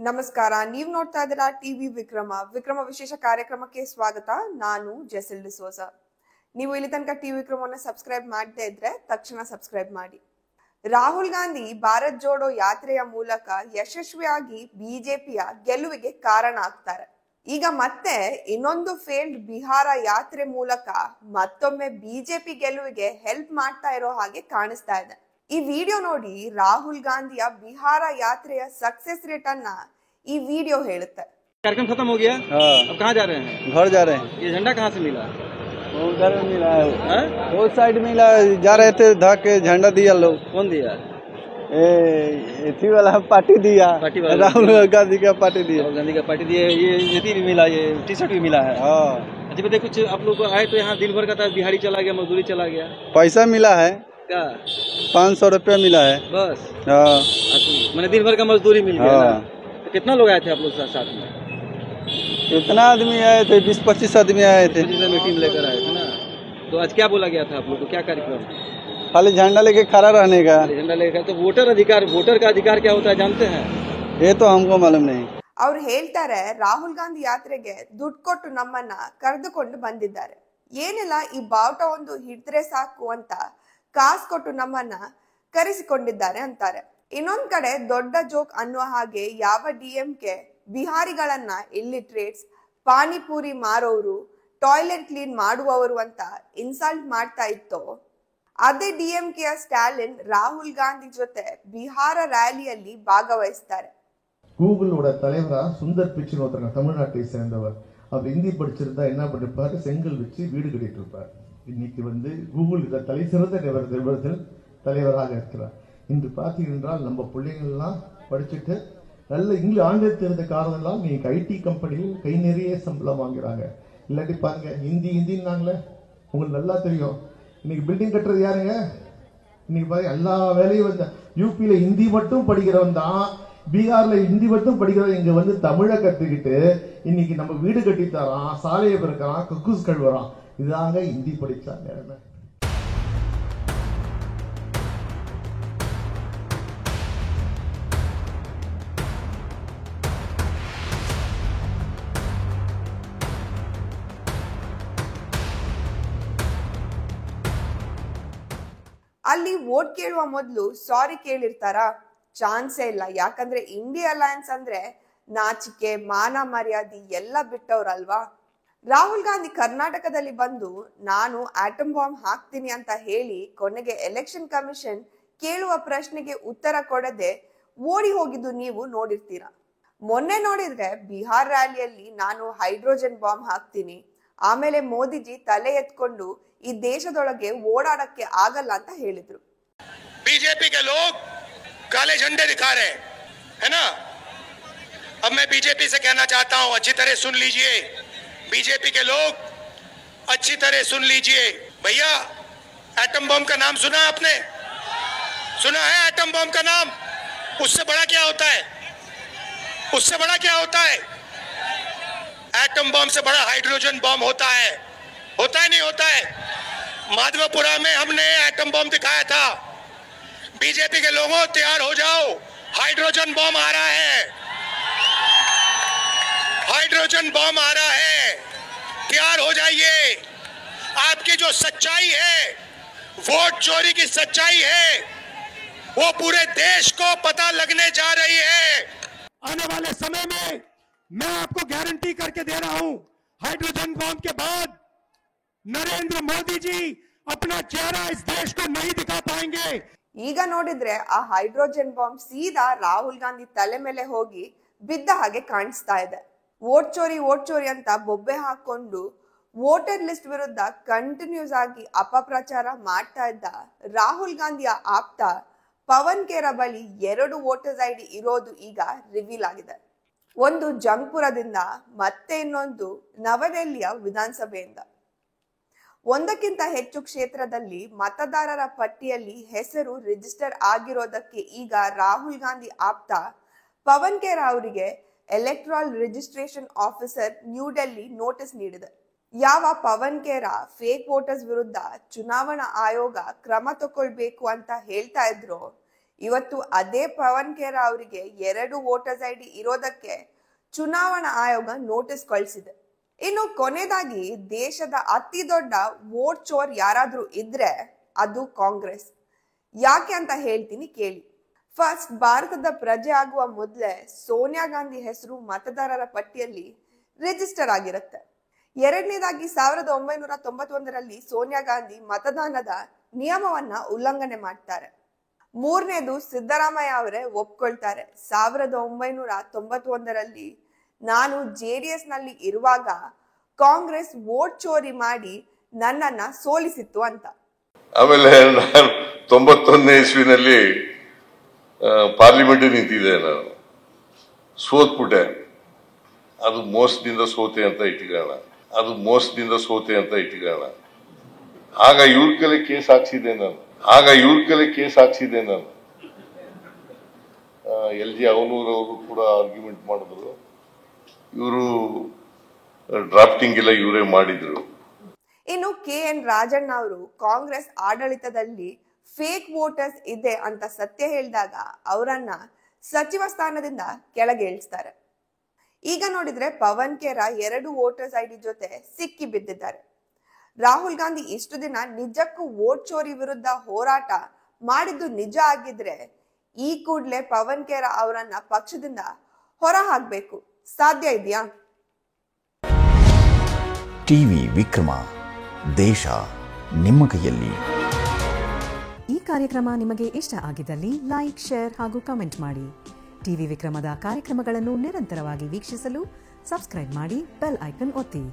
ನಮಸ್ಕಾರ, ನೀವು ನೋಡ್ತಾ ಇದ್ದೀರಾ ಟಿವಿ ವಿಕ್ರಮ ವಿಶೇಷ ಕಾರ್ಯಕ್ರಮಕ್ಕೆ ಸ್ವಾಗತ. ನಾನು ಜೆಸಿಲ್ ಡಿಸೋಜ. ನೀವು ಇಲ್ಲಿ ತನಕ ಟಿವಿ ವಿಕ್ರಮವನ್ನು ಸಬ್ಸ್ಕ್ರೈಬ್ ಮಾಡದೇ ಇದ್ರೆ ತಕ್ಷಣ ಸಬ್ಸ್ಕ್ರೈಬ್ ಮಾಡಿ. ರಾಹುಲ್ ಗಾಂಧಿ ಭಾರತ್ ಜೋಡೋ ಯಾತ್ರೆಯ ಮೂಲಕ ಯಶಸ್ವಿಯಾಗಿ ಬಿಜೆಪಿಯ ಗೆಲುವಿಗೆ ಕಾರಣ ಆಗ್ತಾರೆ. ಈಗ ಮತ್ತೆ ಇನ್ನೊಂದು ಫೇಲ್ಡ್ ಬಿಹಾರ ಯಾತ್ರೆ ಮೂಲಕ ಮತ್ತೊಮ್ಮೆ ಬಿಜೆಪಿ ಗೆಲುವಿಗೆ ಹೆಲ್ಪ್ ಮಾಡ್ತಾ ಇರೋ ಹಾಗೆ ಕಾಣಿಸ್ತಾ ಇದೆ. ಈ ವಿಡಿಯೋ ನೋಡಿ ರಾಹುಲ್ ಗಾಂಧಿಯ बिहार यात्रेय सक्सेस रेट अन्ना ये वीडियो हेलुत्ते। कार्यक्रम खत्म हो गया। अब कहाँ जा रहे हैं? घर जा रहे हैं। ये झंडा कहाँ से मिला? वो उधर मिला है, वो साइड मिला। जा रहे थे धक के झंडा दिया लोग। कौन दिया? इसी वाला पार्टी दिया, राहुल गांधी का पार्टी दिया। राहुल गांधी का पार्टी दिया। ये भी मिला, ये टी शर्ट भी मिला है। अच्छा बताइए, कुछ आप लोग आए तो यहाँ दिन भर का था, बिहारी चला गया, मजदूरी चला गया, पैसा मिला है क्या? 500 रुपया मिला है बस। मैंने दिन भर का मजदूरी मिल गया ना? तो कितना लोग आए थे आप लोग साथ में? कितना आदमी आए थे? 20-25 आदमी आए थे। टीम लेकर आए थे ना? तो आज क्या बोला गया था आप लोग को? क्या कार्यक्रम? खाली झंडा लेके खड़ा रहने का। झंडा लेकर। तो वोटर का अधिकार क्या होता है जानते हैं? ये तो हमको मालूम नहीं। ಅವ್ರು ಹೇಳ್ತಾರೆ, ರಾಹುಲ್ ಗಾಂಧಿ ಯಾತ್ರೆಗೆ ದುಡ್ಡು ಕೊಟ್ಟು ನಮ್ಮನ್ನ ಕರೆದುಕೊಂಡು ಬಂದಿದ್ದಾರೆ. ಏನಿಲ್ಲ, ಈ ಬಾವುಟ ಒಂದು ಹಿಡಿದ್ರೆ ಸಾಕು ಅಂತ ಕಾಸು ಕೊಟ್ಟು ನಮ್ಮನ್ನ ಕರೆಸಿಕೊಂಡಿದ್ದಾರೆ ಅಂತಾರೆ. ಇನ್ನೊಂದ್ ಕಡೆ ದೊಡ್ಡ ಜೋಕ್ ಅನ್ನುವ ಹಾಗೆ ಯಾವ ಡಿಎಂಕೆ ಬಿಹಾರಿಗಳನ್ನ ಇಲ್ಲಿಟ್ರೇಟ್ಸ್, ಪಾನಿಪುರಿ ಮಾರೋರು, ಟಾಯ್ಲೆಟ್ ಕ್ಲೀನ್ ಮಾಡುವವರು ಅಂತ ಇನ್ಸಲ್ಟ್ ಮಾಡ್ತಾ ಇತ್ತೋ, ಅದೇ ಡಿಎಂಕೆಯ ಸ್ಟಾಲಿನ್ ರಾಹುಲ್ ಗಾಂಧಿ ಜೊತೆ ಬಿಹಾರ ರ್ಯಾಲಿಯಲ್ಲಿ ಭಾಗವಹಿಸ್ತಾರೆ. கூகுளோட தலைவரா சுந்தர் பிச்சைன்னு ஒருத்தர் தமிழ்நாட்டை சேர்ந்தவர். அவர் ஹிந்தி படிச்சிருந்தா என்ன பண்ணிருப்பாரு, செங்கல் வச்சு வீடு கட்டிட்டு இருப்பார். இன்னைக்கு கூகுள் இதை தலை சிறந்த நிறுவனத்தில் தலைவராக இருக்கிறார். இன்று பார்த்தீங்கன்னா நம்ம பிள்ளைங்கள்லாம் படிச்சுட்டு நல்ல ஆங்கிலம் தெரிந்த காரணம்லாம் நீங்க ஐடி கம்பெனியில் கை நிறைய சம்பளம் வாங்குறாங்க. இல்லாட்டி பாருங்க, ஹிந்தின்னாங்களே உங்களுக்கு நல்லா தெரியும். இன்னைக்கு பில்டிங் கட்டுறது யாருங்க? இன்னைக்கு பாருங்க, எல்லா வேலையும் யூபியில ஹிந்தி மட்டும் படிக்கிறவன் தான், பீகார்ல ஹிந்தி மட்டும் படிக்கிறவன் இங்க தமிழை கத்துக்கிட்டு இன்னைக்கு நம்ம வீடு கட்டி தரான், சாலையை பிறக்கிறான், கக்கூஸ் கழுவுறான். இதாங்க ஹிந்தி படிச்சா நேரமே. ಅಲ್ಲಿ ವೋಟ್ ಕೇಳುವ ಮೊದಲು ಸಾರಿ ಕೇಳಿರ್ತಾರಾ? ಚಾನ್ಸೇ ಇಲ್ಲ. ಯಾಕಂದ್ರೆ ಇಂಡಿಯಾ ಅಲಯನ್ಸ್ ಅಂದ್ರೆ ನಾಚಿಕೆ, ಮಾನ ಮರ್ಯಾದೆ ಎಲ್ಲ ಬಿಟ್ಟವ್ರಲ್ವಾ. ರಾಹುಲ್ ಗಾಂಧಿ ಕರ್ನಾಟಕದಲ್ಲಿ ಬಂದು ನಾನು ಆಟಮ್ ಬಾಂಬ್ ಹಾಕ್ತೀನಿ ಅಂತ ಹೇಳಿ ಕೊನೆಗೆ ಎಲೆಕ್ಷನ್ ಕಮಿಷನ್ ಕೇಳುವ ಪ್ರಶ್ನೆಗೆ ಉತ್ತರ ಕೊಡದೆ ಓಡಿ ಹೋಗಿದ್ದು ನೀವು ನೋಡಿರ್ತೀರಾ. ಮೊನ್ನೆ ನೋಡಿದ್ರೆ ಬಿಹಾರ್ ರ್ಯಾಲಿಯಲ್ಲಿ ನಾನು ಹೈಡ್ರೋಜನ್ ಬಾಂಬ್ ಹಾಕ್ತೀನಿ, ಆಮೇಲೆ ಮೋದಿಜಿ ತಲೆ ಎತ್ಕೊಂಡು ಈ ದೇಶದೊಳಗೆ ಓಡಾಡಕ್ಕೆ ಆಗಲ್ಲ ಅಂತ ಹೇಳಿದ್ರು. बीजेपी के लोग काले झंडे दिखा रहे है ना? अब मैं बीजेपी से कहना चाहता हूं, अच्छी तरह सुन लीजिए बीजेपी के लोग, अच्छी तरह सुन लीजिए भैया। एटम बम का नाम सुना आपने? सुना है एटम बम का नाम? उससे बड़ा क्या होता है? उससे बड़ा क्या होता है? एटम बम से बड़ा हाइड्रोजन बम होता है नहीं होता है? माधवपुरा में हमने एटम बम दिखाया था। बीजेपी के लोगों तैयार हो जाओ, हाइड्रोजन बम आ रहा है, हाइड्रोजन बम आ रहा है, तैयार हो जाइए। आपकी जो सच्चाई है, वोट चोरी की सच्चाई है, वो पूरे देश को पता लगने जा रही है। आने वाले समय में मैं आपको गारंटी करके दे रहा हूं, हाइड्रोजन बम के बाद नरेंद्र मोदी जी अपना चेहरा इस देश को नहीं दिखा पाएंगे। ಈಗ ನೋಡಿದ್ರೆ ಆ ಹೈಡ್ರೋಜನ್ ಬಾಂಬ್ ಸೀದಾ ರಾಹುಲ್ ಗಾಂಧಿ ತಲೆ ಮೇಲೆ ಹೋಗಿ ಬಿದ್ದ ಹಾಗೆ ಕಾಣಿಸ್ತಾ ಇದೆ. ವೋಟ್ ಚೋರಿ ಅಂತ ಬೊಬ್ಬೆ ಹಾಕೊಂಡು ವೋಟರ್ ಲಿಸ್ಟ್ ವಿರುದ್ಧ ಕಂಟಿನ್ಯೂಸ್ ಆಗಿ ಅಪಪ್ರಚಾರ ಮಾಡ್ತಾ ಇದ್ದ ರಾಹುಲ್ ಗಾಂಧಿಯ ಆಪ್ತ ಪವನ್ ಖೇರಾ ಬಳಿ 2 ವೋಟರ್ಸ್ ಐಡಿ ಇರೋದು ಈಗ ರಿವೀಲ್ ಆಗಿದೆ. ಒಂದು ಜಂಗ್ಪುರದಿಂದ, ಮತ್ತೆ ಇನ್ನೊಂದು ನವದೆಹಲಿಯ ವಿಧಾನಸಭೆಯಿಂದ. ಒಂದಕ್ಕಿಂತ ಹೆಚ್ಚು ಕ್ಷೇತ್ರದಲ್ಲಿ ಮತದಾರರ ಪಟ್ಟಿಯಲ್ಲಿ ಹೆಸರು ರಿಜಿಸ್ಟರ್ ಆಗಿರೋದಕ್ಕೆ ಈಗ ರಾಹುಲ್ ಗಾಂಧಿ ಆಪ್ತ ಪವನ್ ಖೇರಾ ಅವರಿಗೆ electoral registration officer new Delhi notice ನೀಡಿದೆ. ಯಾವ ಪವನ್ ಖೇರಾ ಫೇಕ್ ವೋಟರ್ಸ್ ವಿರುದ್ಧ ಚುನಾವಣಾ ಆಯೋಗ ಕ್ರಮ ತಗೊಳ್ಬೇಕು ಅಂತ ಹೇಳ್ತಾ ಇದ್ರು, ಇವತ್ತು ಅದೇ ಪವನ್ ಖೇರಾ ಅವರಿಗೆ 2 ವೋಟರ್ಸ್ ಐಡಿ ಇರೋದಕ್ಕೆ ಚುನಾವಣಾ ಆಯೋಗ ನೋಟಿಸ್ ಕಳಿಸಿದೆ. ಇನ್ನು ಕೊನೆಯದಾಗಿ ದೇಶದ ಅತಿ ದೊಡ್ಡ ವೋಟ್ ಚೋರ್ ಯಾರಾದ್ರೂ ಇದ್ರೆ ಅದು ಕಾಂಗ್ರೆಸ್. ಯಾಕೆ ಅಂತ ಹೇಳ್ತೀನಿ ಕೇಳಿ. ಫಸ್ಟ್, ಭಾರತದ ಪ್ರಜೆ ಆಗುವ ಮೊದಲೇ ಸೋನಿಯಾ ಗಾಂಧಿ ಹೆಸರು ಮತದಾರರ ಪಟ್ಟಿಯಲ್ಲಿ ರಿಜಿಸ್ಟರ್ ಆಗಿರುತ್ತೆ. ಎರಡನೇದಾಗಿ 1991ರಲ್ಲಿ ಸೋನಿಯಾ ಗಾಂಧಿ ಮತದಾನದ ನಿಯಮವನ್ನ ಉಲ್ಲಂಘನೆ ಮಾಡ್ತಾರೆ. ಮೂರನೇದು, ಸಿದ್ದರಾಮಯ್ಯ ಅವರೇ ಒಪ್ಕೊಳ್ತಾರೆ 1991ರಲ್ಲಿ ನಾನು JDS ನಲ್ಲಿ ಇರುವಾಗ ಕಾಂಗ್ರೆಸ್ ವೋಟ್ ಚೋರಿ ಮಾಡಿ ನನ್ನನ್ನ ಸೋಲಿಸಿತ್ತು ಅಂತ. ಆಮೇಲೆ ನಾನು 91ನೇ ಇಸ್ವಿನಲ್ಲಿ ಪಾರ್ಲಿಮೆಂಟ್ ನಿಂತಿದ್ದೆ, ನಾನು ಸೋತ್ಬಿಟ್ಟೆ. ಅದು ಮೋಸದಿಂದ ಸೋತೆ ಅಂತ ಇಟ್ಕೊಳ್ಳೋಣ, ಆಗ ಇವ್ರ ಕಲೆ ಕೇಸ್ ಹಾಕ್ಸಿದೆ ನಾನು. LG ಅವನೂರವರು ಕೂಡ ಆರ್ಗ್ಯುಮೆಂಟ್ ಮಾಡಿದ್ರು, ಇವರು ಡ್ರಾಫ್ಟಿಂಗ್ ಎಲ್ಲ ಇವರೇ ಮಾಡಿದ್ರು. ಇನ್ನು KN ರಾಜಣ್ಣ ಅವರು ಕಾಂಗ್ರೆಸ್ ಆಡಳಿತದಲ್ಲಿ ಫೇಕ್ ವೋಟರ್ಸ್ ಇದೆ ಅಂತ ಸತ್ಯ ಹೇಳಿದಾಗ ಅವರನ್ನ ಸಚಿವ ಸ್ಥಾನದಿಂದ ಕೆಳಗೆ ಇಳಿಸ್ತಾರೆ. ಈಗ ನೋಡಿದ್ರೆ ಪವನ್ ಖೇರಾ 2 ವೋಟರ್ಸ್ ಐಡಿ ಜೊತೆ ಸಿಕ್ಕಿ ಬಿದ್ದಿದ್ದಾರೆ. ರಾಹುಲ್ ಗಾಂಧಿ ಇಷ್ಟು ದಿನ ನಿಜಕ್ಕೂ ವೋಟ್ ಚೋರಿ ವಿರುದ್ಧ ಹೋರಾಟ ಮಾಡಿದ್ದು ನಿಜ ಆಗಿದ್ರೆ ಈ ಕೂಡಲೇ ಪವನ್ ಖೇರಾ ಅವರನ್ನ ಪಕ್ಷದಿಂದ ಹೊರ ಹಾಕ್ಬೇಕು. ಸಾಧ್ಯ ಇದೆಯಾ? ಟಿವಿ ವಿಕ್ರಮ, ದೇಶ ನಿಮ್ಮ ಕೈಯಲ್ಲಿ. ಈ ಕಾರ್ಯಕ್ರಮ ನಿಮಗೆ ಇಷ್ಟ ಆಗಿದ್ದಲ್ಲಿ ಲೈಕ್, ಶೇರ್ ಹಾಗೂ ಕಮೆಂಟ್ ಮಾಡಿ. ಟಿವಿ ವಿಕ್ರಮದ ಕಾರ್ಯಕ್ರಮಗಳನ್ನು ನಿರಂತರವಾಗಿ ವೀಕ್ಷಿಸಲು ಸಬ್ಸ್ಕ್ರೈಬ್ ಮಾಡಿ, ಬೆಲ್ ಐಕನ್ ಒತ್ತಿ.